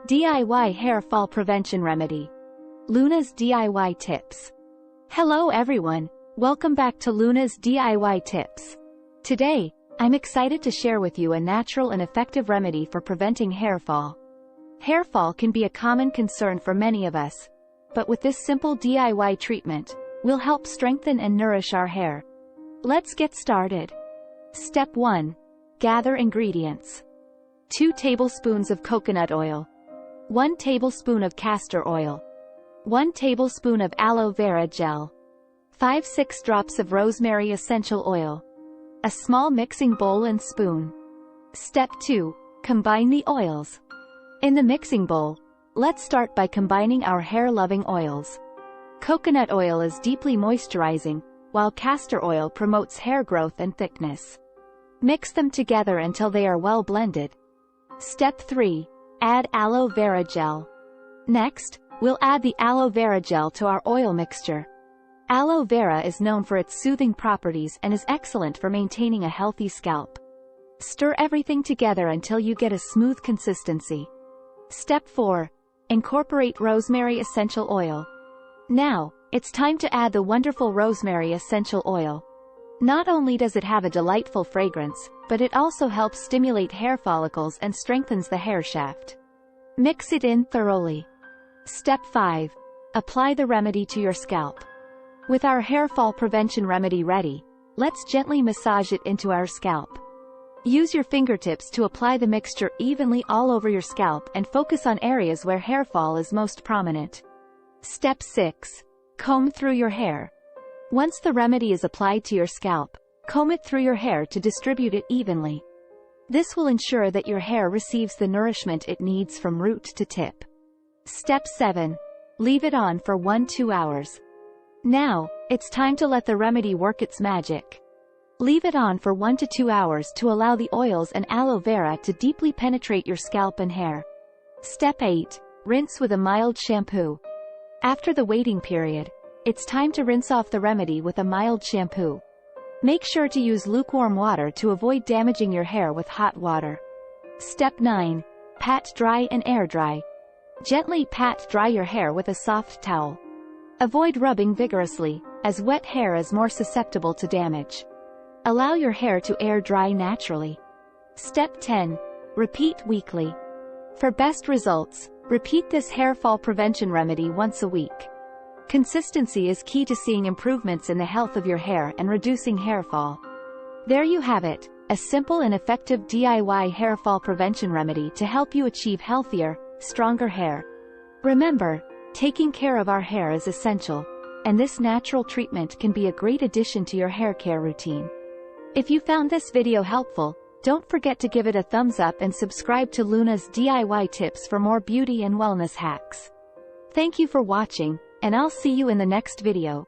DIY Hair Fall Prevention Remedy. Luna's DIY Tips. Hello everyone, welcome back to Luna's DIY Tips. Today, I'm excited to share with you a natural and effective remedy for preventing hair fall. Hair fall can be a common concern for many of us, but with this simple DIY treatment, we'll help strengthen and nourish our hair. Let's get started. Step 1. Gather ingredients. 2 tablespoons of coconut oil. 1 tablespoon of castor oil. 1 tablespoon of aloe vera gel. 5-6 drops of rosemary essential oil. A small mixing bowl and spoon. Step 2. Combine the oils. In the mixing bowl, let's start by combining our hair-loving oils. Coconut oil is deeply moisturizing, while castor oil promotes hair growth and thickness. Mix them together until they are well blended. Step 3. Add aloe vera gel. Next, we'll add the aloe vera gel to our oil mixture. Aloe vera is known for its soothing properties and is excellent for maintaining a healthy scalp. Stir everything together until you get a smooth consistency. Step 4. Incorporate rosemary essential oil. Now, it's time to add the wonderful rosemary essential oil. Not only does it have a delightful fragrance, but it also helps stimulate hair follicles and strengthens the hair shaft. Mix it in thoroughly. Step 5. Apply the remedy to your scalp. With our hair fall prevention remedy ready, let's gently massage it into our scalp. Use your fingertips to apply the mixture evenly all over your scalp and focus on areas where hair fall is most prominent. Step 6. Comb through your hair. Once the remedy is applied to your scalp, comb it through your hair to distribute it evenly. This will ensure that your hair receives the nourishment it needs from root to tip. Step 7. Leave it on for 1-2 hours. Now, it's time to let the remedy work its magic. Leave it on for 1 to 2 hours to allow the oils and aloe vera to deeply penetrate your scalp and hair. Step 8. Rinse with a mild shampoo. After the waiting period, it's time to rinse off the remedy with a mild shampoo. Make sure to use lukewarm water to avoid damaging your hair with hot water. Step 9. Pat dry and air dry. Gently pat dry your hair with a soft towel. Avoid rubbing vigorously, as wet hair is more susceptible to damage. Allow your hair to air dry naturally. Step 10. Repeat weekly. For best results, repeat this hair fall prevention remedy once a week. Consistency is key to seeing improvements in the health of your hair and reducing hair fall. There you have it, a simple and effective DIY hair fall prevention remedy to help you achieve healthier, stronger hair. Remember, taking care of our hair is essential, and this natural treatment can be a great addition to your hair care routine. If you found this video helpful, don't forget to give it a thumbs up and subscribe to Luna's DIY Tips for more beauty and wellness hacks. Thank you for watching, and I'll see you in the next video.